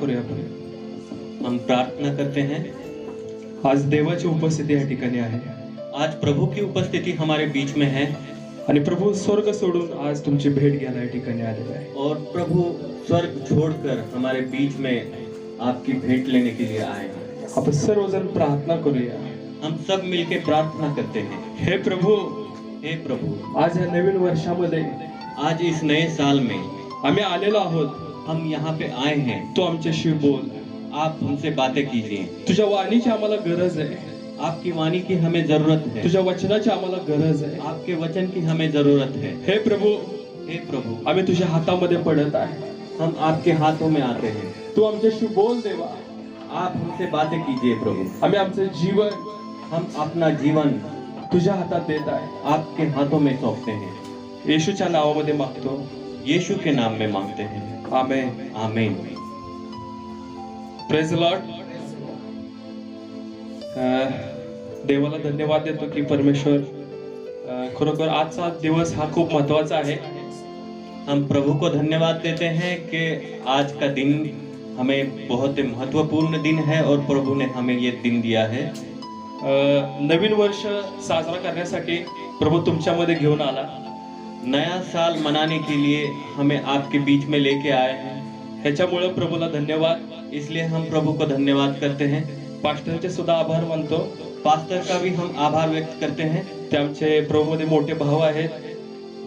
करूया आपण. हम प्रार्थना करते हैं। आज देवाची उपस्थिती या ठिकाणी आहे आज प्रभु की उपस्थिति हमारे बीच में है आणि प्रभू स्वर्ग सोडून आज तुमची भेट घ्यायला या ठिकाणी आलेला आहे. और प्रभु स्वर्ग छोड़कर हमारे बीच में आपकी भेंट लेने के लिए आए हैं। आपण सर्वजण प्रार्थना करूया. हम सब मिलकर प्रार्थना करते हैं। हे प्रभू, हे प्रभु, आज या नवीन वर्षामध्ये आज इस नए साल में आम्ही आलेलो आहोत. हम यहाँ पे आए हैं। तू आमच्याशी बोल. आप हमसे बातें कीजिए। तुझ्या वाणीची आम्हाला गरज आहे. आपकी वाणी की हमें जरूरत है। तुझ्या वचनाची आम्हाला गरज आहे. आपके वचन की हमें जरूरत है। हे प्रभू, हे प्रभु, आम्ही तुझ्या हातामध्ये पडत आहे. हम आपके हाथों में आते हैं। तू आमच्याशी बोल देवा. आप हमसे बातें कीजिए प्रभु। आम्ही आमचे जीवन हम अपना जीवन तुझ्या हातात देत आहे. आपके हाथों में सौंपते हैं। येशूच्या नावामध्ये मागतो. यीशु के नाम में मांगते हैं। आमेन. आमीन। Praise Lord. देवाला धन्यवाद देतो की परमेश्वर खरोखर आजचा दिवस हा खूप महत्वाचा आहे. हम प्रभु को धन्यवाद देते हैं कि आज का दिन हमें बहुत ही महत्वपूर्ण दिन है और प्रभु ने हमें ये दिन दिया है। नवीन वर्ष साजरा करण्यासाठी प्रभु तुमच्यामध्ये घेऊन आला. नया साल मनाने के लिए हमें आपके बीच में लेके आए हैं। ह्याच्यामुळे प्रभूला धन्यवाद. इसलिए हम प्रभु को धन्यवाद करते हैं। पास्टरचे सुद्धा आभार मानतो. पास्टर का भी हम आभार व्यक्त करते हैं। ते आमचे प्रभूमध्ये मोठे भाव आहेत.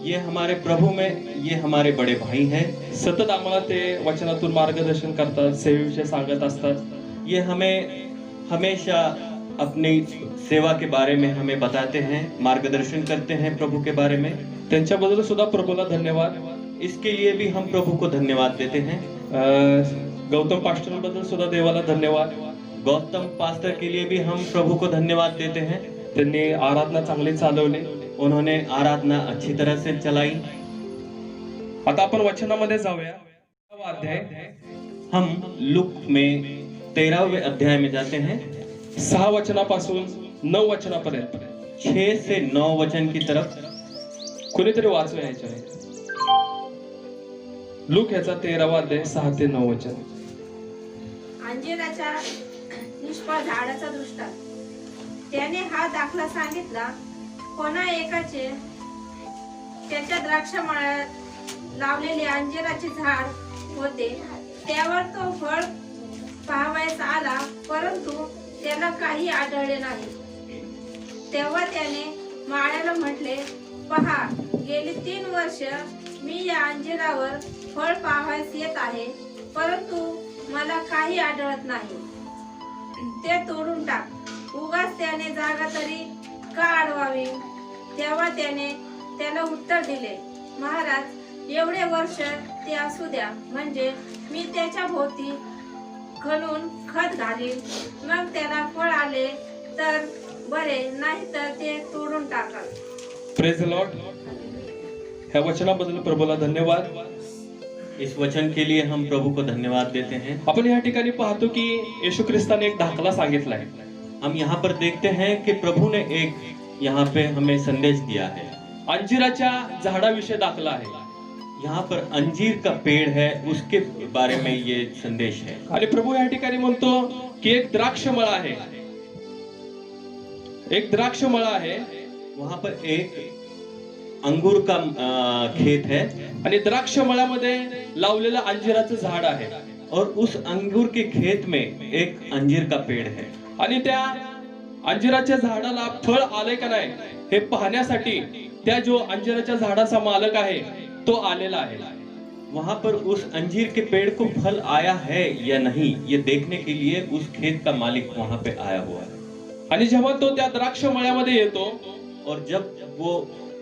ये हमारे प्रभु में ये हमारे बड़े भाई हैं। सतत आम्हाला ते वचनातून मार्गदर्शन करतात, सेवेविषयी सांगत असतात. ये हमें हमेशा अपनी सेवा के बारे में हमें बताते हैं, मार्गदर्शन करते हैं प्रभु के बारे में। त्यांच्याबद्दल सुद्धा प्रभूला धन्यवाद. इसके लिए भी हम प्रभु को धन्यवाद देते हैं। गौतम पास्टरबद्दल सुद्धा देवाला धन्यवाद. गौतम पास्टर के लिए भी हम प्रभु को धन्यवाद देते हैं। त्यांनी आराधना चांगली चालवली. उन्होंने आराधना अच्छी तरह से चलाई। आता आपण वचनामध्ये जाऊया. अध्याय हम लूक में 13वें अध्याय में जाते हैं। 6 वचनापासून 9 वचनापर्यंत 6 से 9 वचन की तरफ कुणीतरी वाचूया याच्यावर. लूक याचा 13वा अध्याय 6 ते 9 वचन. अंजीराच्या निष्फळ झाडाचा दृष्टांत. त्याने हा दाखला सांगितला. कोणा एकाचे त्याच्या द्राक्षमळ्यात लावलेले अंजीराचे झाड होते. त्यावर तो फळ पाहावयास आला, परंतु त्याला काही आढळले नाही. तेव्हा त्याने माळ्याला म्हटले, पहा, गेली 3 वर्ष मी या अंजिरावर फळ पाहावयास येत आहे, परंतु मला काही आढळत नाही. ते तोडून टाक. उगाच त्याने जागा तरी का अडवावी? तेव्हा त्याने त्याला उत्तर दिले, महाराज, एवढे वर्ष ते असू द्या, म्हणजे मी त्याच्या भोवती खणून खत घालीन. मग त्याला फळ आले तर बरे, नाही तर ते तोडून टाकाल. Praise Lord. ह्या वचनाबद्दल प्रभूला धन्यवाद. इस वचन के लिए हम प्रभु को धन्यवाद देते हैं। आपण या ठिकाणी पाहतो की येशू ख्रिस्ताने एक दाखला सांगितलाय. हम यहाँ पर देखते हैं कि प्रभु ने एक यहाँ पे हमें संदेश दिया है। अंजीराच्या झाडाविषयी दाखला आहे. यहाँ पर अंजीर का पेड़ है, उसके बारे में ये संदेश है। आणि प्रभू या ठिकाणी म्हणतो की एक द्राक्षमळा आहे. एक द्राक्षमळा आहे. वहां पर एक अंगूर का खेत है आणि द्राक्षमळ्यामध्ये लावलेलं अंजीराचं झाड आहे. और उस अंगूर के खेत में एक अंजीर का पेड़ है। आणि त्या अंजीराच्या झाडाला फळ आले का नाही हे पाहण्यासाठी त्या जो अंजीराच्या झाडाचा मालक आहे तो आलेला आहे. वहां पर उस अंजीर के पेड़ को फल आया है या नहीं, ये देखने के लिए उस खेत का मालिक वहां पे आया हुआ है। आणि जेव्हा तो त्या द्राक्षमळ्यामध्ये येतो और जब वो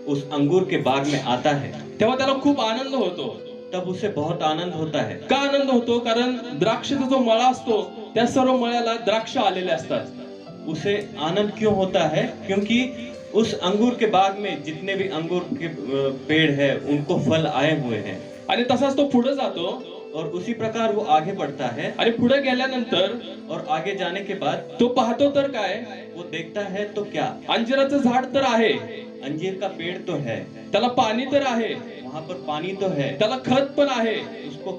उस अंगूर के बाग में आता है, तेव्हा त्याला खूप आनंद होतो. तब उसे बहुत आनंद होता है। का आनंद होतो? कारण द्राक्षाचा जो मळा असतो त्या सर्व मळ्याला द्राक्ष आलेले असतात. उसे आनंद क्यों होता है? क्योंकि उस अंगूर के बाग में जितने भी अंगूर के पेड़ है उनको फल आए हुए हैं। आणि तसाच तो पुढे जातो और उसी प्रकार वो आगे बढ़ता है। आणि पुढे गेल्यानंतर और आगे जाने के बाद तो पाहतो तर काय, वो देखता है तो क्या, अंजीराचं झाड तर आहे, अंजीर का पेड़ तो है, त्याला पाणी तर आहे, वहां पर पानी तो है, त्याला खत पण आहे, उसको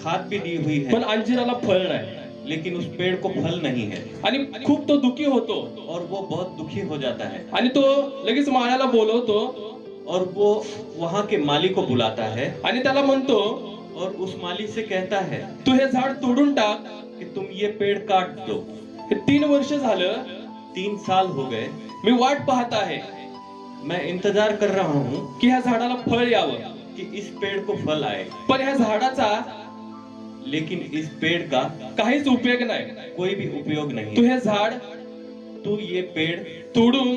खाद भी दी हुई पण है, अंजिराला फळ नाही लेकिन उस पेड़ को फल नहीं है आणि खूप तो दुखी होतो और वो बहुत दुखी हो जाता है आणि तो लगेच माळ्याला बोलवतो और वो वहां के माली को बुलाता है आणि त्याला म्हणतो और उस माली से कहता है तू हे झाड तोडून टाक. कि तुम ये पेड़ काट दो. हे 3 वर्ष झालं 3 साल हो गए, मी वाट पाहत आहे मैं इंतजार कर रहा हूँ की ह्या झाडाला फळ यावं, कि इस पेड़ को फल आए, पण ह्या झाडाचा लेकिन इस पेड़ का काहीच उपयोग नाही. कोई भी उपयोग तू नहीं. हे झाड तू ये पेड़ तोडून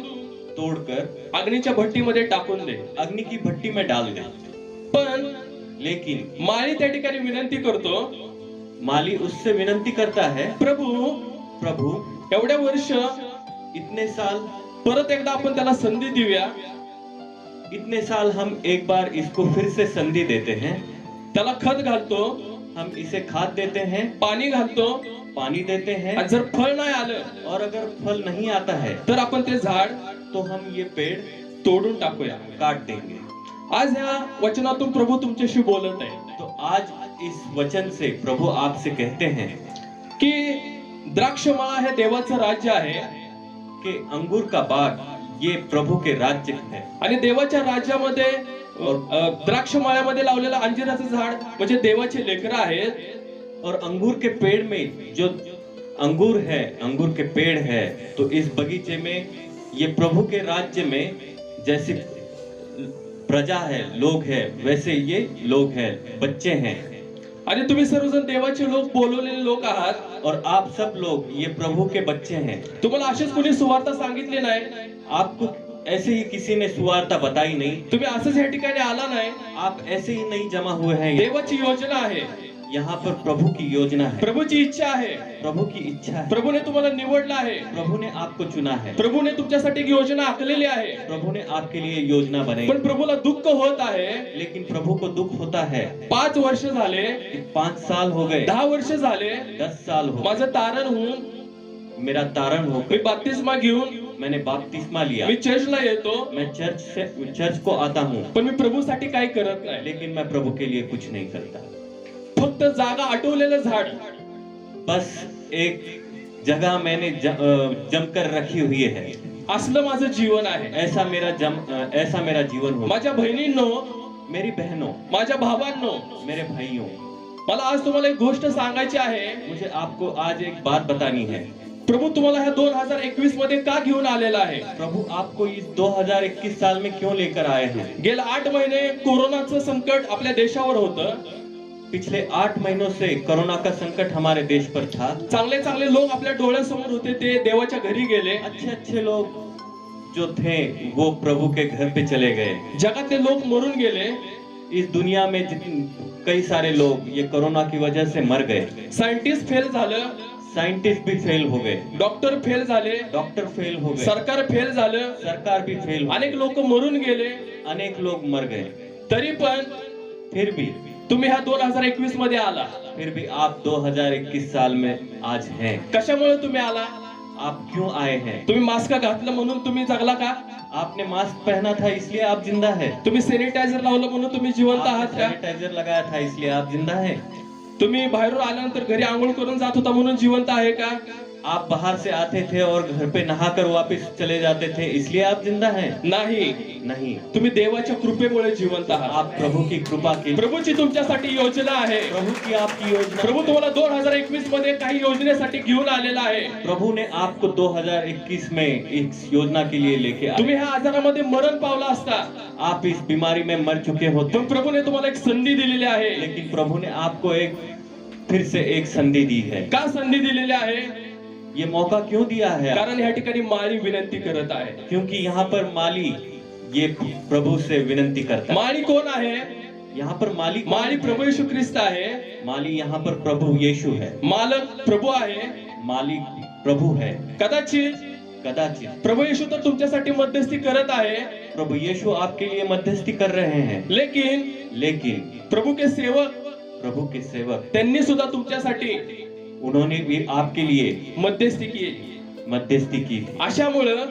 तोड़कर अग्नीच्या भट्टीमध्ये टाकून दे. अग्नि की भट्टी में डाल दे. पण लेकिन माळी त्या ठिकाणी विनंती करतो, माली उससे विनंती करता है, प्रभू प्रभु एवढ्या वर्ष इतने साल परत एकदा आपण त्याला संधी देऊया. इतने साल हम एक बार इसको फिर से संधि देते हैं. त्याला खत घालतो, हम इसे खाद देते हैं, पाणी घालतो पानी देते हैं, आणि जर फळ नाही आलं और अगर फल नहीं आता है तर आपण ते झाड तो हम ये पेड़ तोडून टाकूया. काट देंगे. आज ह्या वचनातून प्रभू तुमच्याशी बोलत आहे तो आज इस वचन से प्रभु आपसे कहते हैं की द्राक्षमळा हे देवाचं राज्य आहे कि अंगूर का बाग ये प्रभु के राज्य है. आणि देवाच्या राज्यामध्ये द्राक्षमळ्यामध्ये लावलेलं अंजिराचं झाड म्हणजे देवाचे लेकरं आहेत. और अंगूर के पेड़ में जो अंगूर है, अंगूर के पेड़ है, तो इस बगीचे में ये प्रभु के राज्य में जैसे प्रजा है, लोग है, वैसे ये लोग हैं, बच्चे हैं. आणि तुम्ही सर्वजण देवाचे लोक, बोलवलेले लोक आहात. और आप सब लोग ये प्रभु के बच्चे हैं. तुम्हाला असेच कोणी सुवार्ता सांगितली नाही, आपको ऐसे ही किसी ने सुवार्ता बताई नहीं, तुम्ही असंच या ठिकाणी आला नाही. आप ऐसे ही नहीं जमा हुए हैं. देवाची योजना आहे, यहाँ पर प्रभु की योजना है, प्रभूची इच्छा आहे, प्रभु की इच्छा है, प्रभूने तुम्हाला निवडलं आहे, प्रभु ने आपको चुना है, प्रभूने तुमच्यासाठी एक योजना आखलेली आहे. प्रभु ने आपके लिए योजना बनाई. पण प्रभूला दुःख होत आहे. लेकिन प्रभु को दुख होता है 5 वर्ष झाले, कि 5 साल हो गए, 10 वर्ष झाले, 10 साल हो, माझं तारण होऊन मेरा तारण हो, मी बपतिस्मा घेऊन मैंने बपतिस्मा लिया, मी चर्चला येतो, मैं चर्च को आता हूँ, पण मी प्रभूसाठी काही करत नाही. लेकिन मैं प्रभु के लिए कुछ नहीं करता. फक्त जागा आटवलेलं झाड, बस एक जगह मैंने जमकर रखी हुई है. असलं माझं जीवन आहे. ऐसा मेरा जीवन हो. माझ्या बहिणींनो, मेरी बहनों, माझ्या भावांनो, मेरे भाइयों, मला आज तुम्हाला एक गोष्ट सांगायची आहे. मुझे आपको आज एक बात बतानी है. प्रभू तुम्हाला ह्या 2021 मध्ये का घेऊन आलेला आहे? प्रभु आपको इस 2021 साल में क्यों लेकर आए हैं? गेल्या 8 महिने कोरोनाचं संकट आपल्या देशावर होतं. पिछले 8 महीनों से कोरोना का संकट हमारे देश पर था. चांगले चांगले लोक आपल्या डोळ्यासमोर होते, ते देवाच्या घरी गेले. अच्छे अच्छे लोग जो थे वो प्रभु के घर पे चले गए. जगातले लोक मरून गेले. इस दुनिया में कई सारे लोग ये कोरोना की वजह से मर गए. सायंटिस्ट फेल झालं, साइंटिस्ट भी फेल हो गए, डॉक्टर फेल झाले, डॉक्टर फेल हो गए, सरकार फेल झालं, सरकार भी फेल हो, अनेक लोक मरून गेले. अनेक लोग मर गए. तरी पण फिर भी तुम्ही ह्या 2021 मध्ये आला. फिर भी आप 2021 साल में आज हैं. कशामुळे तुम्ही आला? आप क्यों आए हैं? तुम्ही मास्क घातलं म्हणून तुम्ही जगला का? आपने मास्क पहना था इसलिए आप जिंदा है. तुम्ही सॅनिटायझर लावलं म्हणून तुम्ही जिवंत आहात का? सैनिटाइजर लगाया था इसलिए आप जिंदा है. तुम्ही बाहेरून आल्यानंतर घरी आंघोळ करून जात होता म्हणून जिवंत आहे का? आप बाहर से आते थे और घर पे नहाकर वापस चले जाते थे इसलिए आप जिंदा हैं? नाही, नहीं. तुम्ही देवाच्या कृपेमुळे जिवंत आहात. आप प्रभु की कृपा की, प्रभूची तुमच्यासाठी योजना आहे. प्रभु की आपकी योजना. प्रभू तुम्हाला 2021 मध्ये काही योजनेसाठी घेऊन आलेला आहे. प्रभु ने आपको 2021 में इस योजना के लिए लेके आए. तुम्ही ह्या आजारामध्ये मरण पावला असता, आप इस बीमारी में मर चुके होते, पण प्रभूने तुम्हाला एक संधी दिलेली आहे. लेकिन प्रभु ने आपको फिर से एक संधि दी है. का संधी दिलेली आहे? ये मौका क्यों दिया है? कारण या ठिकाणी माळी विनंती करत आहे. क्योंकि यहाँ पर माली ये प्रभु से विनंती करता है. माळी कोण आहे? यहाँ पर माली माळी प्रभू येशू ख्रिस्त आहे. माली यहाँ पर प्रभु यीशु है. मालक प्रभू आहे. मालिक प्रभु है. कदाचित प्रभू येशू तर तुमच्यासाठी मध्यस्थी करत आहे. प्रभु यीशु आपके लिए मध्यस्थी कर रहे हैं. लेकिन प्रभु के सेवक, प्रभु के सेवक, त्यांनी सुद्धा तुमच्यासाठी उन्होंने भी आपके लिए मध्यस्थी केली. मध्यस्थी की थी. अशामुळं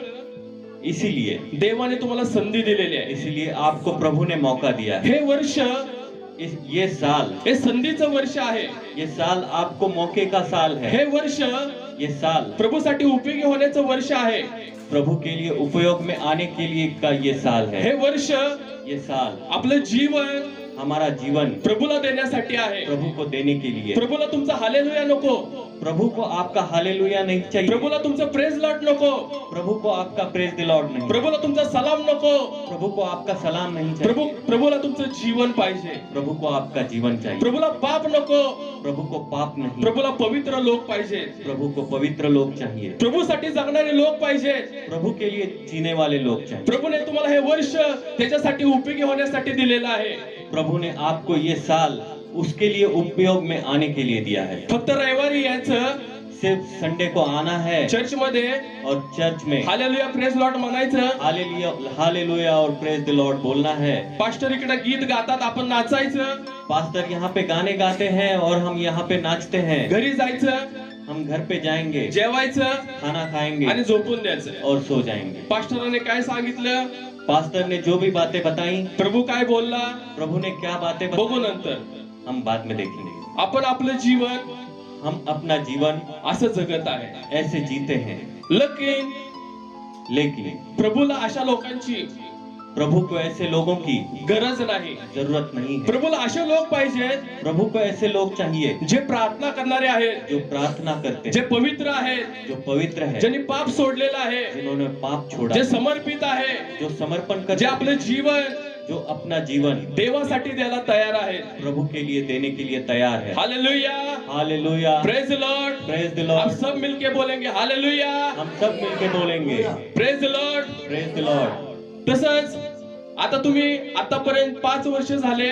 इसीलिए देवाने तुम्हाला संधी दिलेली आहे. इसलिए आपको प्रभु ने मौका दिया है. हे वर्ष ये साल, हे संधीचं वर्ष आहे. ये साल आपको मौके का साल है. हे वर्ष ये साल प्रभूसाठी उपयोगी होण्याचं वर्ष आहे. प्रभु के लिए उपयोग में आने के लिए का ये साल हे है. वर्ष ये साल आपलं जीवन हमारा जीवन प्रभूला देण्यासाठी आहे. प्रभु को देने के लिए. प्रभूला तुमचा हालेलुया नको, प्रभु को आपका हालेलुया नहीं चाहिए. प्रभूला तुमचं प्रेज लॉर्ड नको, प्रभु को आपका प्रेज द लॉर्ड नहीं. प्रभूला तुमचा सलाम नको, प्रभु को आपका सलाम नहीं चाहिए. प्रभूला तुमचं जीवन पाहिजे. प्रभु को आपका जीवन चाहिए. प्रभूला पाप नको, प्रभु को पाप नहीं. प्रभूला पवित्र लोक पाहिजे. प्रभु को पवित्र लोग चाहिए. प्रभूसाठी जगणारे लोक पाहिजे. प्रभु के लिए जीने वाले लोग चाहिए. प्रभूने तुम्हाला हे वर्ष त्याच्यासाठी उपयोगी होण्यासाठी दिलेलं आहे. प्रभु ने आपको ये साल उसके लिए उपयोग में आने के लिए दिया है. फक्त रविवारी यायचं, सिर्फ संडे को आना है चर्च मध्ये और चर्च में हालेलुया प्रेज लॉर्ड म्हणायचं. हालेलुया हालेलुया और प्रेज द लॉर्ड बोलना है. पास्टर इकडे गीत गातात, आपण नाचायचं. पास्टर यहाँ पे गाने गाते हैं और हम यहाँ पे नाचते हैं. घरी जायचं, हम घर पे जाएंगे, जेवायचं खाना खाएंगे आणि झोपून द्यायचं. और सो जाएंगे. पास्टराने काय सांगितलं, पास्टर ने जो भी बातें बताई, प्रभू काय बोलला, प्रभु ने क्या बातें बघू बताई, नंतर. हम बाद में देखेंगे. आपण आपलं जीवन हम अपना जीवन असं जगत आहे. ऐसे जीते हैं, लेकिन लेकिन प्रभूला अशा लोकांची प्रभु को ऐसे लोगों की गरज नाही. जरूरत नहीं है. प्रभूला असे लोक पाहिजेत प्रभु को ऐसे लोग चाहिए जे प्रार्थना करणारे आहेत, जो प्रार्थना करते जे हैं, पवित्र आहेत, जो पवित्र है, ज्यांनी पाप सोडलेला आहे, जिन्होंने पाप छोड़ा, जे समर्पित आहे, जो समर्पण जे करते, आपलं जीवन जो अपना जीवन देवासाठी द्यायला तयार आहेत. प्रभु के लिए देने के लिए तैयार है. Hallelujah, hallelujah, praise lord. Praise the हम लॉर्ड. सब मिलके बोलेंगे हालेलुया, हम सब मिलके बोलेंगे praise lord. Praise the lord. तसंच आता तुम्ही आतापर्यंत 5 वर्ष झाले,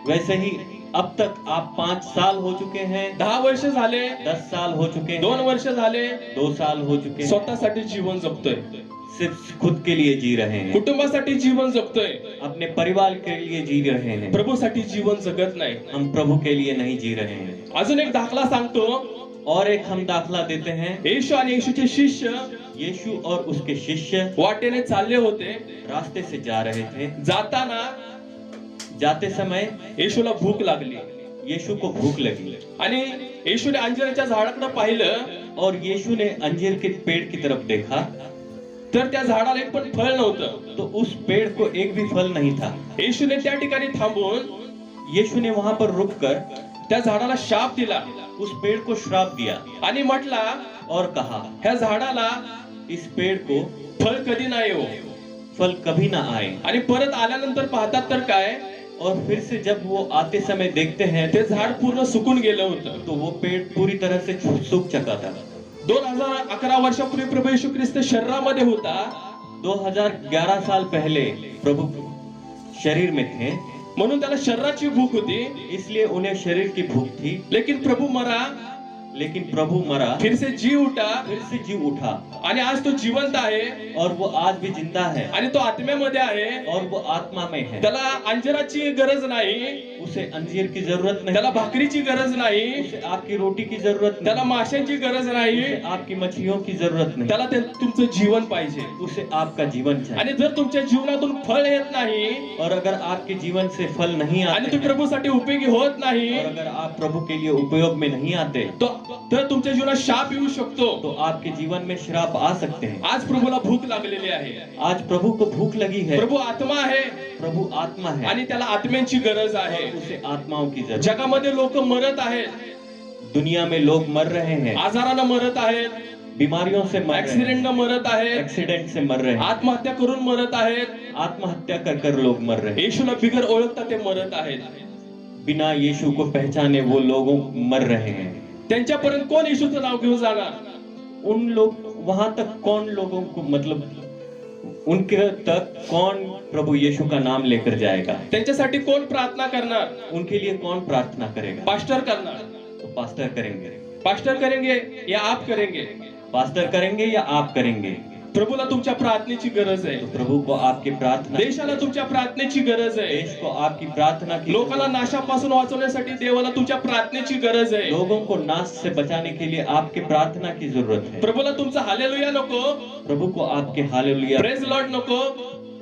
वैसे ही अब तक आप 5 साल हो चुके हैं, 10 वर्ष झाले, 10 साल हो चुके हैं, 2 वर्ष झाले, 2 साल हो चुके हैं. स्वतःसाठी जीवन जगतोय, सिर्फ खुद के लिए जी रहे हैं, कुटुंबासाठी जीवन जगतोय, अपने परिवार के लिए जी रहे हैं. प्रभूसाठी जीवन जगत नाही. हम प्रभु के लिए नहीं जी रहे हैं. अजून एक दाखला सांगतो. और एक हम दाखला देते हैं. येशू आणि येशूचे शिष्य यीशु और उसके शिष्य वाटेने चालले होते. रास्ते से जा रहे थे. जाताना जाते समय येशूला भूक लागली यीशु को भूक लगी आणि येशूने अंजिराच्या झाडाकडे पाहिलं, और यीशु ने अंजीर के पेड़ की तरफ देखा, तर त्या झाडाला एक पण फळ नव्हतं. तो उस पेड़ को एक भी फल नहीं था. येशूने त्या ठिकाणी थांबून यीशु ने वहां पर रुककर त्या झाडाला शाप दिला उस पेड़ को श्राप दिया आणि म्हटला, और कहा, ह्या झाडाला इस पेड़ को फळ कधी नाही हो. फल कभी ना आए. आणि परत आल्यानंतर पाहतात तर काय, और फिर से जब वो आते समय देखते हैं ते झाड पूर्ण सुकून गेलं होतं. तो वो पेड़ पूरी तरह से सूख चुका था. 2011 वर्षापूर्वी प्रभू येशू ख्रिस्त शरीरामध्ये होता. 2011 साल पहले प्रभु शरीर में थे, म्हणून त्याला शरीराची भूक होती. इसलिए उन्हें शरीर की भूक थी. लेकिन प्रभू मरा, लेकिन प्रभु मरा, फिर से जी उठा, फिर से जी उठा, आणि आज तो जिवंत आहे, और वो आज भी जिंदा है, आणि तो आत्म्यामध्ये आहे. और वो आत्मा में है. त्याला अंजिराची गरज नाही, उसे अंजीर की जरूरत नहीं, त्याला भाकरीची गरज नाही, उसे आपकी रोटी की जरूरत त्याला नहीं, माशांची गरज नाही, उसे आपकी मछलियों की जरूरत नहीं, त्याला तुमचं जीवन पाहिजे. उसे आपका जीवन चाहिए. आणि जर तुमच्या जीवनातून फळ येत नाही, और अगर आपके जीवन से फल नहीं आणि आते तुम्ही हैं, प्रभूसाठी उपयोगी होत नाही, और अगर आप प्रभु के लिए उपयोग में नहीं आते, तर तुमच्या जीवनात शाप येऊ शकतो. तो आपके जीवन में श्राप आ सकते हैं. आज प्रभूला भूक लागलेली आहे. आज प्रभु को भूख लगी है. प्रभू आत्मा आहे प्रभु आत्मा है, आणि त्याला आत्म्यांची गरज आहे. और उसे आत्माओं की जरूरत. जगामध्ये लोक मरत आहेत, दुनिया में लोग मर रहे हैं, आजारानं मरत आहेत, बीमारियों से मर रहे हैं, ऍक्सिडेंटनं मरत आहेत, एक्सीडेंट से मर रहे हैं, आत्महत्या करून मरत आहेत. आत्महत्या कर लोग मर रहे हैं. येशूला बिगर ओळखता ते मरत आहेत. बिना यीशु को पहचाने वो लोगों मर रहे हैं. त्यांच्यापर्यंत कोण येशूचं नाव घेऊन जाणार? उन लोग वहां तक कौन लोगों को, मतलब उनके तक कौन प्रभु यीशु का नाम लेकर जाएगा? त्यांच्यासाठी कोण प्रार्थना करणार? उनके लिए कौन प्रार्थना करेगा? पास्टर करणार. तो पास्टर करेंगे. पास्टर करेंगे या आप करेंगे? पास्टर करेंगे या आप करेंगे? प्रभूला तुमच्या प्रार्थनेची गरज आहे. तो प्रभु को आपकी प्रार्थना, देशाला तुमच्या प्रार्थनेची गरज आहे. देश को आपकी प्रार्थना की, लोकांना नाशापासून वाचवण्यासाठी देवाला तुमच्या प्रार्थनेची गरज आहे. लोगों को नाश से बचाने के लिए आपकी प्रार्थना की जरूरत है. प्रभूला तुमचा हालेलुया नको, प्रभु को आपके हालेलुया, प्रेज लॉर्ड नको,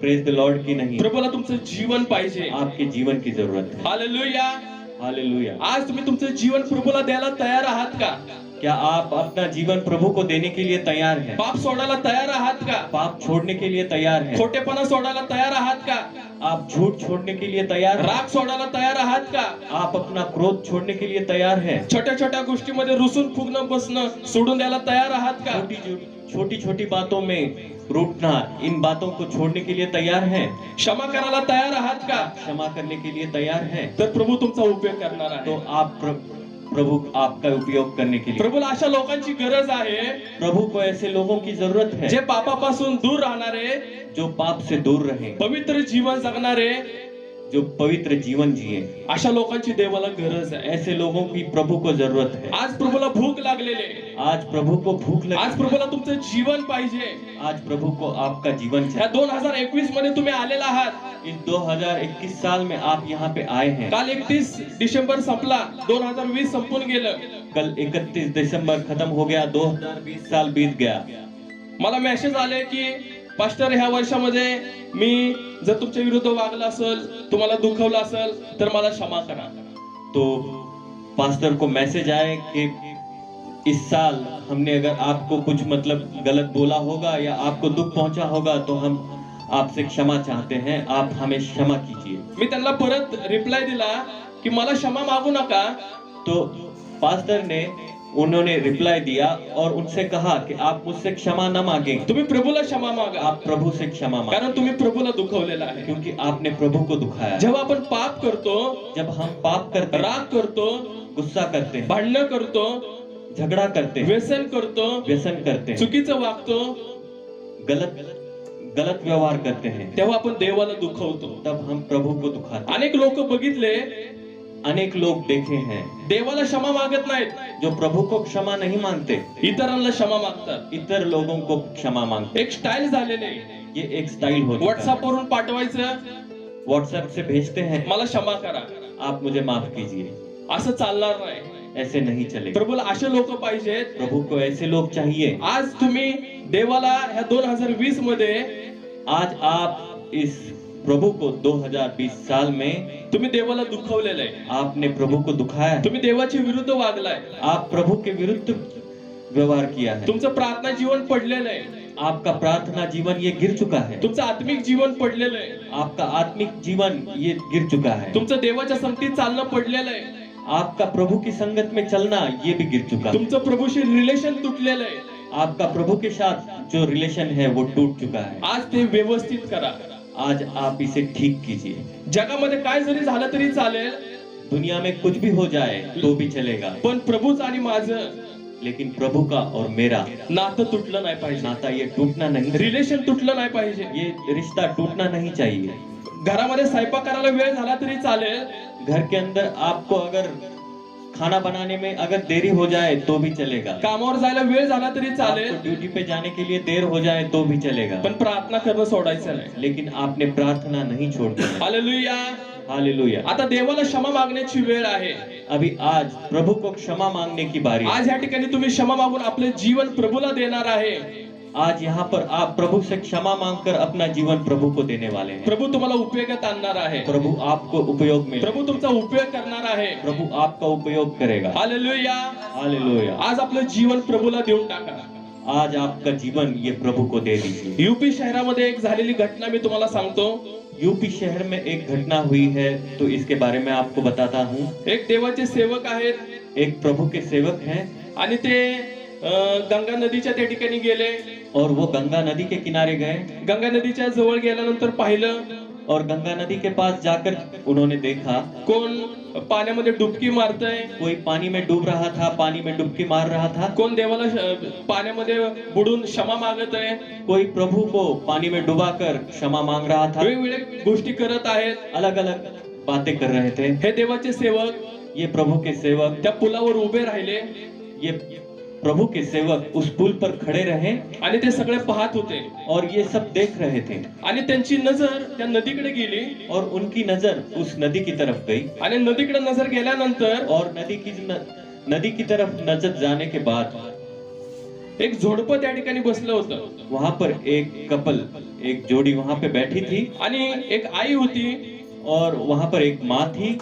प्रेज द लॉर्ड की नहीं, प्रभूला तुमचं जीवन पाहिजे. आपके जीवन की जरूरत है. हालेलुया. हालेलुया. आज तुम्ही तुमचं जीवन प्रभूला द्यायला तयार आहात का? क्या आप अपना जीवन प्रभु को देने के लिए तैयार हैं? पाप सोडायला तयार आहात का? पाप छोड़ने के लिए तैयार हैं? खोटेपणा सोडायला तयार आहात का? आप झूठ छोड़ने के लिए तैयार हैं? राग सोडायला तयार आहात का? आप अपना क्रोध छोड़ने के लिए तैयार हैं? छोट्या छोट्या गोष्टीमध्ये रुसून फुगणं बसणं सोडून द्यायला तयार आहात का? छोटी छोटी बातों में रूठना, इन बातों को छोड़ने के लिए तैयार हैं? क्षमा करायला तयार आहात का? क्षमा करने के लिए तैयार हैं? तर प्रभू तुमचा उपयोग करणार आहे. तो आप प्रभु आपका उपयोग करने के लिए. प्रभूला अशा लोकांची गरज आहे प्रभु को ऐसे लोगों की जरूरत है जे पापापासून दूर राहणारे, जो पाप से दूर रहें, पवित्र जीवन जगणारे, जो पवित्र जीवन जिए. अशा लोकांची देवाला गरज आहे. ऐसे लोगों की प्रभु को जरूरत है. आज प्रभूला भूक लागलेली आहे. आज प्रभु को भूख लगी. आज प्रभूला तुमचं जीवन पाहिजे. आज प्रभु को आपका जीवन या चाहिए. 2021 मध्ये तुम्ही आलेला आहात. इस 2021 साल में आप यहाँ पे आए हैं. काल 31 डिसेंबर संपला, 2020 संपून गेलं. कल 31 दिसंबर खत्म हो गया, 2020 साल बीत गया. मला मेसेज आले की पास्टर ह्या वर्षामध्ये मी जर तुमच्या विरुद्ध वागला असेल, तुम्हाला दुखवलं असेल तर मला क्षमा करा. तो पास्टर को मैसेज आए कि इस साल हमने अगर आपको कुछ मतलब गलत बोला होगा या आपको दुख पहुंचा होगा तो हम आपसे क्षमा चाहते हैं, आप हमें क्षमा कीजिए. मी त्यांना परत रिप्लाय दिला की मला क्षमा मागू नका. तो पास्टर ने उन्होंने रिप्लाई दिया और उनसे कहा कि आप मुझसे क्षमा न मांगें, तुम्ही प्रभूला क्षमा मागा, आप प्रभु से क्षमा मांगें, कारण तुम्ही प्रभूला दुखवलेला आहे. क्योंकि आपने प्रभु को दुखाया. जेव्हा आपण पाप करतो, जब हम पाप करते हैं, राग करतो, गुस्सा करते हैं, भांडणं करतो, झगड़ा करते हैं, व्यसन करतो, व्यसन करते हैं, चुकीचं वागतो, गलत व्यवहार करते हैं, तेव्हा आपण देवाला दुखवतो. तब हम प्रभु को दुखाते हैं. अनेक लोक बघितले, अनेक लोग देखे हैं देवाला क्षमा मागत नाहीत, जो प्रभु को क्षमा नहीं मांगते, इतरांना क्षमा मागतात. इतर लोगों को क्षमा मांगते. एक स्टाईल झालेले. ये एक स्टाइल हो चुका है. व्हॉट्सअप वरून पाठवायचं, व्हाट्सएप से भेजते हैं, मला क्षमा करा, आप मुझे माफ कीजिए. असं चालणार नाही. ऐसे नहीं चलेगा. प्रभूला असे लोक पाहिजेत. प्रभु को ऐसे लोग चाहिए. आज तुम्ही देवाला ह्या 2020 मध्ये, आज आप इस प्रभु को 2020 साल में तुम्ही देवाला दुखवलेलं आहे. आपने प्रभु को दुखाया है. तुम्ही देवाच्या विरुद्ध वागलाय. आप प्रभु के विरुद्ध व्यवहार किया है. तुमचं प्रार्थना जीवन पडलेलं आहे. आपका प्रार्थना जीवन ये गिर चुका है. तुमचं आत्मिक जीवन पडलेलं आहे. आपका आत्मिक जीवन ये गिर चुका है. तुमचं देवाच्या संगतीत चालणं पडलेलं आहे. आपका प्रभु की संगत में चलना ये भी गिर चुका है. तुमचं प्रभूशी रिलेशन तुटलेलं आहे. आपका प्रभु के साथ जो रिलेशन है वो टूट चुका है. आज ते व्यवस्थित करा. आज आप इसे ठीक कीजिए. जगामध्ये काय जरी झालं तरी चालेल, दुनिया में कुछ भी हो जाए तो भी चलेगा, पण प्रभूच आणि माझं लेकिन प्रभु का और मेरा नातं तुटलं नाही पाहिजे. नाता ये टूटना नहीं, रिलेशन तुटलं नाही पाहिजे. ये रिश्ता टूटना नहीं चाहिए. घरामध्ये स्वयंपाक करायला वेळ झाला तरी चालेल, घर के अंदर आपको अगर खाना बनाने में अगर देरी हो जाए तो भी चलेगा. कामावर जायला वेळ झाला तरी चालेल, आपको ड्यूटी पे जाने के लिए देर हो जाए तो भी चलेगा, पण प्रार्थना करणं सोडायचं नाही. लेकिन आपने प्रार्थना नहीं छोड़नी है. हालेलुया. हालेलुया. आता देवाला क्षमा मागण्याची वेळ आहे. अभी आज प्रभु को क्षमा मांगने की बारी है. आज या ठिकाणी तुम्ही क्षमा मागून आपले जीवन प्रभूला देणार आहे. आज यहाँ पर आप प्रभु से क्षमा मांगकर अपना जीवन प्रभु को देने वाले हैं. प्रभु तुम्हाला उपयोगात आणणार आहे. प्रभु आपको उपयोग में, प्रभु तुमचा उपयोग करणार आहे. प्रभु आपका उपयोग करेगा. हालेलुया. हालेलुया. आज आपलं जीवन प्रभूला देऊन टाका. आज आपका जीवन ये प्रभु को दे दीजिए. यूपी शहरामध्ये एक झालेली घटना मी तुम्हाला सांगतो. यूपी शहर में एक घटना हुई है, तो इसके बारे में आपको बताता हूँ. एक देवाचे सेवक आहेत, एक प्रभु के सेवक हैं आणि ते गंगा नदीच्या त्या ठिकाणी गेले. और वो गंगा नदी के किनारे गए. गंगा नदीच्या जवळ गेल्यानंतर पाहिलं, और गंगा नदी के पास जाकर उन्होंने देखा कोण पाण्यामध्ये डुबकी मारतय, कोई पानी में डूब रहा था, पानी में डुबकी मार रहा था. कोण देवाला पाण्यामध्ये बुडून क्षमा मागत आहे, कोई प्रभु को पानी में डुबाकर क्षमा मांग रहा था. वेगवेगळ्या गोष्टी करत आहेत. अलग अलग बातें कर रहे थे. हे देवाचे सेवक, ये प्रभु के सेवक त्या पुलावर उभे राहिले. ये प्रभु के सेवक उस पुल पर खड़े रहे आणि ते सगळे पाहत होते. और ये सब देख रहे थे. आणि त्यांची नजर त्या नदीकडे गेली. और उनकी नजर उस नदी की तरफ गई. आणि नदीकडे नजर गेल्यानंतर, और नदी की तरफ नजर जाने के बाद एक झोडपं त्या ठिकाणी बसलं होतं. वहां पर एक कपल एक जोड़ी वहां पे बैठी थी आणि एक आई होती, और वहां पर एक माँ थी,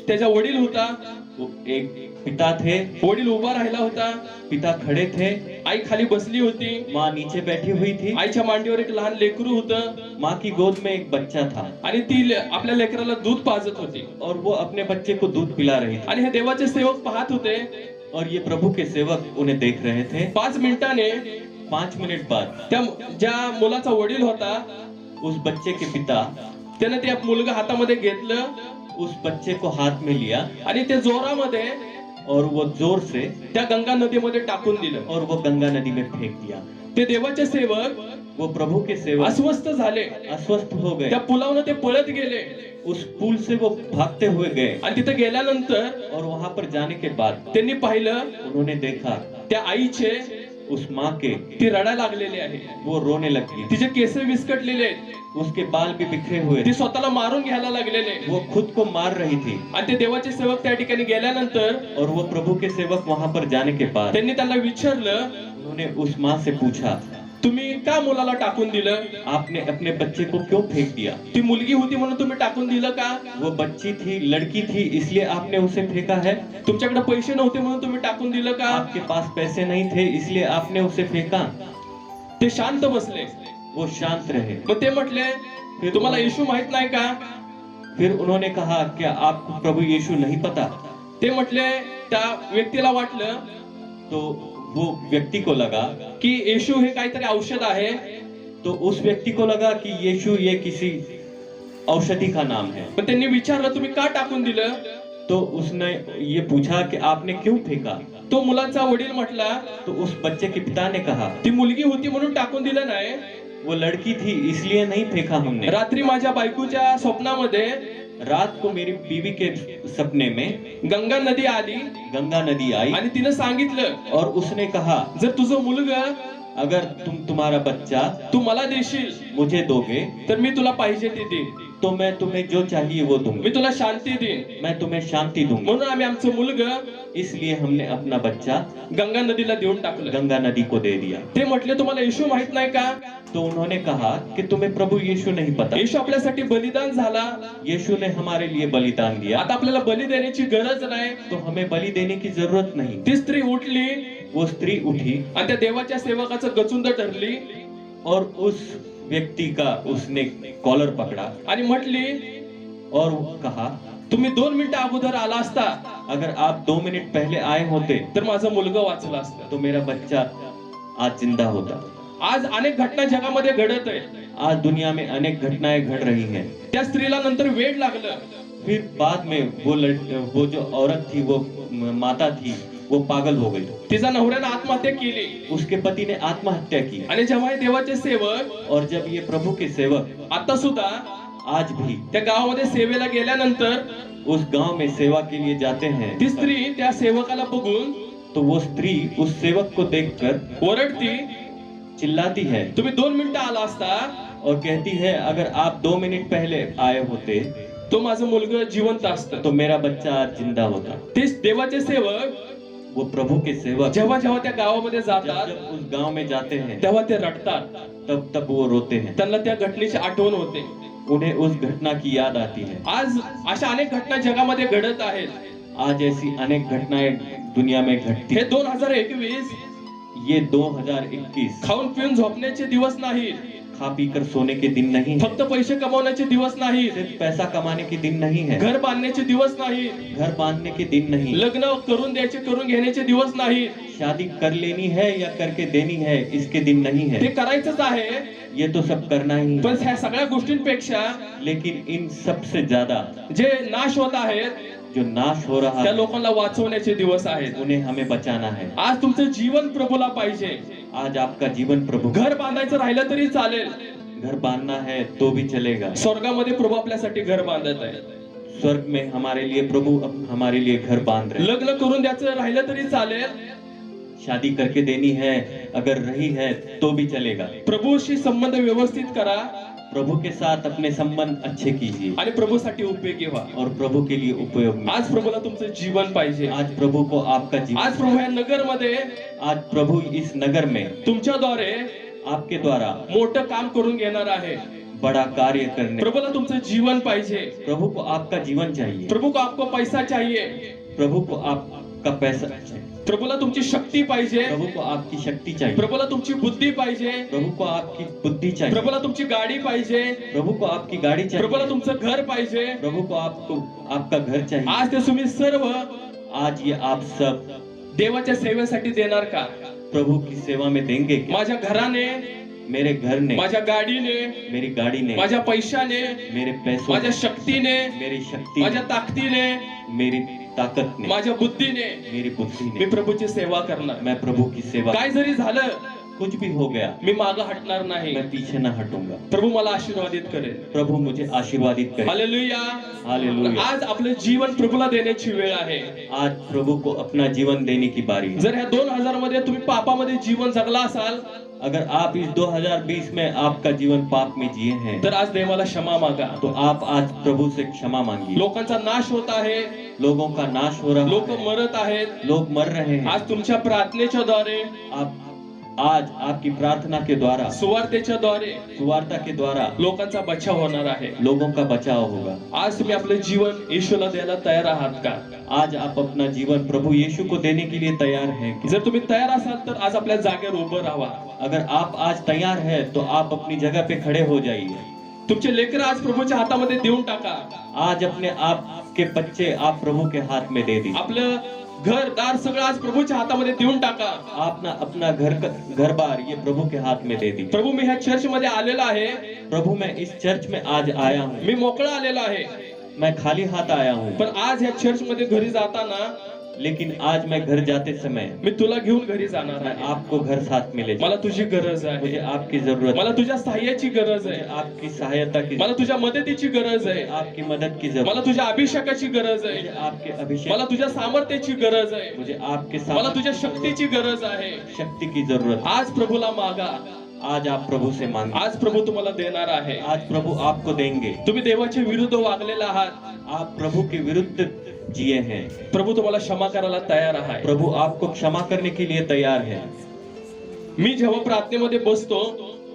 त्याचा वडील होता, एक पिता थे, वडील उभा राहिला होता, पिता खड़े थे, आई खाली बसली होती, माँ नीचे बैठी हुई थी, आईच्या मांडीवर एक लहान लेकरू होतं माँ की गोद में एक बच्चा था आणि ती आपल्या लेकराला दूध पाजत होती. और वो अपने बच्चे को दूध पिला रही थी. आणि हे देवाचे सेवक पाहत होते. और ये प्रभु के सेवक उन्हें देख रहे थे. 5 मिनिटाने 5 मिनट बाद त्या ज्या मुलाचा वडील होता, उस बच्चे के पिता त्याने ते मुलगा हातामध्ये घेतलं उस बच्चे को हाथ में लिया आणि ते जोरामध्ये और वो जोर से त्या गंगा नदीमध्ये टाकून दिलं. और वो गंगा नदी में फेंक दिया. ते देवाचे सेवक वो प्रभु के सेवक अस्वस्थ झाले, अस्वस्थ हो गए. त्या पुलावरून ते पळत गेले उस पुल से वो भागते हुए गए आणि तिथे गेल्यानंतर और वहां पर जाने के बाद त्यांनी पाहिलं उन्होंने देखा त्या आईचे उस माँ के ती रडायला लागलेली आहे, वो रोने लगी. तिचे केस विस्कटलेले, उसके बाल भी बिखरे हुए ती थे. स्वतःला मारून घ्यायला लागलेले. वो खुद को मार रही थी. आणि ते देवाचे सेवक त्या ठिकाणी गेल्यानंतर और वो प्रभु के सेवक वहां पर जाने के बाद त्यांनी त्यांना विचारलं, उन्होंने उस माँ से पूछा, तुम्ही का मुलाला टाकून दिलं? आपने अपने बच्चे को क्यों फेंक दिया? ती मुलगी होती म्हणून तुम्ही टाकून दिलं का? वो बच्ची थी, लड़की थी, इसलिए आपने उसे फेंका है? तुमच्याकडे पैसे नव्हते म्हणून तुम्ही टाकून दिलं का? आपके पास पैसे नहीं थे इसलिए आपने उसे फेंका? ते शांत बसले. वो शांत रहे. मग ते म्हटले, तुम्हाला येशू माहित नाही का? फिर उन्होंने कहा, क्या आपको प्रभु यीशु नहीं पता? ते म्हटले, त्या व्यक्तीला वाटलं तो वो व्यक्ति को लगा की येशू हे काहीतरी औषध आहे. तो उस व्यक्ति को लगा कि यीशु ये किसी औषधि का नाम है. पण त्यांनी विचारलं, तुम्ही का टाकून दिलं? तो उसने ये पूछा कि आपने क्यों फेंका? तो मुलाचा वडील म्हटला, तो उस बच्चे के पिता ने कहा, ती मुलगी होती म्हणून टाकून दिलं नाही, वो लड़की थी इसलिए नहीं फेंका हमने. रात्री माझ्या बायकोच्या स्वप्नामध्ये रात को मेरी बीवी के सपने में गंगा नदी आली गंगा नदी आई आणि तिने सांगितलं, और उसने कहा, जर तुझं मुलगा अगर तुम्हारा बच्चा तू मला देशील मुझे दोगे तर मी तुला पाहिजे ते देईन, तो मैं तुम्हें जो चाहिए वो दूंगा. मी तुला शांती देईन. मैं तुम्हें शांति दूंगा. म्हणून आम्ही आमचं मुलगा इसलिए हमने अपना बच्चा गंगा नदीला देऊन टाकलं. गंगा नदी को दे दिया. ते म्हटले, तुम्हाला येशू माहित नाही का? तो उन्होंने कहा कि तुम्हें प्रभु यीशु नहीं पता. येशू आपल्यासाठी बलिदान झाला, यीशु ने हमारे लिए बलिदान दिया. आता आपल्याला बली देण्याची गरज नाही. तो हमें बलि देने की जरूरत नहीं. ती स्त्री उठली वो स्त्री उठी आणि त्या देवाच्या सेवकाचं गचुंड धरली और उस व्यक्ति का उसने कॉलर पकड़ा आणि म्हटली, और कहा, तुम्ही 2 मिनिटं अगोदर आला असता अगर आप 2 मिनट पहले आए होते तर माझा मुलगा वाचला असता. तो मेरा बच्चा आज जिंदा होता. आज अनेक घटना जगामध्ये घडत आहे. आज दुनिया में अनेक घटनाएं घट रही हैं. त्या स्त्रीला नंतर वेड लागलं. फिर बाद में वो जो औरत थी, वो माता थी, वो पागल हो गई. तिचा नवऱ्याने आत्महत्या केली. उसके पति ने आत्महत्या की. आणि जेव्हा हे देवाचे सेवक और जब ये प्रभु के सेवक आता सुद्धा आज भी त्या गावामध्ये सेवेला गेल्यानंतर उस गांव में सेवा के लिए जाते हैं, ती स्त्री त्या सेवकाला बघून तो वो स्त्री उस सेवक को देखकर ओरडती, चिल्लाती है तुम्ही 2 मिनिटं आला असता और कहती है, अगर आप 2 मिनट पहले आए होते तो माझं मुलगा जिवंत असतं. तो मेरा बच्चा आज जिंदा होता. तेच देवाचे सेवक वो प्रभु के सेवक जेव्हा जेव्हा त्या गावामध्ये जब जातात जब उस गांव में जाते हैं तेव्हा ते रडतात. तब तब वो रोते हैं. त्यांना त्या घटनेची आठवण होते. उन्हें उस घटना की याद आती है. आज अशा अनेक घटना जगामध्ये घडत आहेत. आज ऐसी अनेक घटनाएं दुनिया में घटती. हे 2021 ये 2021 खाऊन पिऊन झोपण्याचे दिवस नाही, खा पी कर सोने के दिन नहीं है. फक्त पैसे कमवण्याचे दिवस नाही, सिर्फ पैसा कमाने के दिन नहीं है. घर बांधण्याचे दिवस नाही, घर बांधने के दिन नहीं. लग्न करून द्यायचे करून घेण्याचे दिवस नाही. शादी कर लेनी है या करके देनी है, इसके दिन नहीं ते है. करायचंच आहे. ये तो सब करना ही पण है. ह्या सगळ्या गोष्टींपेक्षा लेकिन इन सबसे ज्यादा जे नाश होत आहेत जो नाश हो रहा त्या है, लोकांना वाचवण्याचे दिवस आहेत. उन्हें हमें बचाना है. आज तुमचं जीवन प्रभूला पाहिजे. आज आपका जीवन प्रभु. घर बांधायचं राहिलं तरी चालेल. घर बांधना है तो भी चलेगा. स्वर्गामध्ये प्रभू आपल्यासाठी घर बांधत आहे. स्वर्ग में हमारे लिए प्रभु हमारे लिए घर बांध रहे हैं. लग्न करून द्यायचं राहिलं तरी चालेल. शादी करके देनी है अगर रही है तो भी चलेगा. प्रभूशी संबंध व्यवस्थित करा प्रभु के साथ अपने संबंध अच्छे कीजिए आणि प्रभूसाठी उपयोगी व्हा. और प्रभु के लिए उपयोग में. आज प्रभूला तुमचं जीवन पाहिजे. आज प्रभु को आपका जीवन. आज प्रभू या नगर मध्ये आज प्रभु इस नगर में तुमच्याद्वारे आपके द्वारा मोठं काम करून घेणार आहे. बड़ा कार्य करने। प्रभूला तुमचं जीवन पाहिजे. प्रभु को आपका जीवन चाहिए। प्रभू को आपको पैसा चाहिए. प्रभु को आपका पैसा चाहिए। प्रभूला तुमची शक्ती पाहिजे. प्रभु को आपकी शक्ति चाहिए। प्रभूला तुमची बुद्धी पाहिजे. प्रभु को आपकी बुद्धि चाहिए। प्रभूला तुमची गाडी पाहिजे. प्रभु को आपकी गाड़ी प्रभूला चाहिए। तुमचं घर पाहिजे. प्रभु को आपको आपका घर चाहिए। आज ते तुम्ही सर्व आज ये आप सब देवाच्या सेवेसाठी देणार का? प्रभु की सेवा में देंगे क्या? माझ्या घराने, मेरे घर ने, माझ्या गाडीने, मेरी गाड़ी ने, माझ्या पैशाने, मेरे पैसों माझ्या ने, शक्तीने, मेरी शक्ति माझ्या ने, ताकदीने, मेरी ताकत ने, माझ्या बुद्धीने मेरी बुद्धि मी ने प्रभूची सेवा करणार. मैं प्रभु की सेवा। काय जरी झालं कुछ भी हो गया मी मागं हटणार नाही. मैं पीछे न हटूंगा। प्रभू मला आशीर्वादित करेल. प्रभु मुझे आशीर्वादित करे। हालेलुया. हालेलुया। आज आपलं जीवन प्रभूला देण्याची वेळ आहे. आज प्रभु को अपना जीवन देने की बारी है। जर ह्या 2000 मध्ये तुम्ही पापामध्ये जीवन जगला असाल अगर आप इस 2020 में आपका जीवन पाप में जिए हैं तर आज देवाला क्षमा मागा. तो आप आज प्रभु से क्षमा मांगिए। लोकांचा नाश होत आहे. लोगों का नाश हो रहा लोक है। मरत आहेत. लोग मर रहे हैं। आज तुमच्या प्रार्थनेच्या द्वारे, आप आज आपकी प्रार्थना के द्वारा, सुवार्तेच्या द्वारे सुवार्ता के द्वारा लोकांचा बचाव होणार आहे. लोगों का बचाव होगा। आज तुम्ही आपलं जीवन येशूला द्यायला तयार आहात का? आज आप अपना जीवन प्रभु यीशु को देने के लिए तैयार हैं क्या? जर तुम्ही तयार असाल तर आज आपल्या जागेवर उभं राहा. अगर आप आज तैयार हैं तो आप अपनी जगह पे खड़े हो जाइए। तुमचे लेकर आज प्रभूच्या हातामध्ये देऊन टाका. आज अपने आप के बच्चे आप प्रभु के हाथ में दे दीजिए। आपलं घर दार सगळं आज प्रभूच्या हातामध्ये देऊन टाका. आप ना अपना घर बार ये प्रभु के हाथ में दे दी। प्रभू मी ह्या चर्च मध्ये आलेला आहे. प्रभु मैं इस चर्च में आज आया हूँ। मी मोकळा आलेला आहे. मैं खाली हाथ आया हूँ। पण आज ह्या चर्च मध्ये घरी जाताना लेकिन आज मैं घर जाते समय मी तुला घेऊन घरी जाणार मैं आहे. आपको घर साथ में ले मला जाऊंगा। तुझी गरज मुझे आहे. आपकी जरूरत मला है। तुझ्या सहाय्याची गरज मुझे आहे. आपकी सहायता की, मला तुझ्या मदतीची गरज आहे. आपकी मदद की मला जरूरत तुझ्या अभिषेकाची गरज है। मुझे आहे. आपके अभिषेक, मला तुझ्या सामर्थ्याची गरज आहे. मुझे आपके मला साथ तुझ्या शक्तीची गरज आहे. शक्ति की जरूरत है। आज प्रभूला मागा. आज आप प्रभु से मांगे। आज प्रभू तुम्हाला देणार आहे. आज प्रभु आपको देंगे। तुम्ही देवाच्या विरुद्ध वागलेला आहात. आप प्रभु के विरुद्ध जिए हैं। प्रभू तुम्हाला क्षमा करायला तयार आहे. प्रभु आपको क्षमा करने के लिए तैयार है। मी जेव्हा प्रार्थनेमध्ये बसतो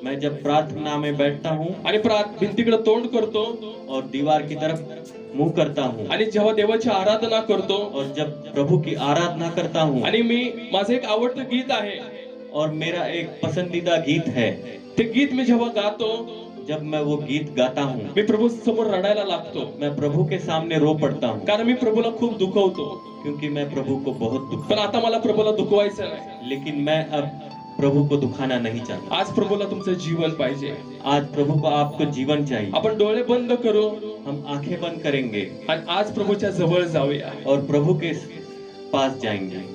मैं जब प्रार्थना में बैठता हूँ आणि भिंतीकडे तोंड करतो और दीवार की तरफ मुंह करता हूँ आणि जेव्हा देवाची आराधना करतो और जब प्रभु की आराधना करता हूँ आणि माझं एक आवडतं गीत आहे. और मेरा एक पसंदीदा गीत है, ते गीत मी जेव्हा गातो जब मैं वो गीत गाता हूँ मी प्रभू समोर रडायला लागतो. मैं प्रभु के सामने रो पड़ता हूँ, कारण मी प्रभूला खूप दुखवतो. क्योंकि मैं प्रभु को बहुत दुख। पण आता मला प्रभूला दुखवायचं नाही. लेकिन मैं अब प्रभु को दुखाना नहीं चाहता। आज प्रभूला तुमचं जीवन पाहिजे. आज प्रभु को आपको जीवन चाहिए। आपण डोळे बंद करू हम आंखें बंद करेंगे आणि आज प्रभूच्या जवळ जाऊया. और प्रभु के पास जाएंगे।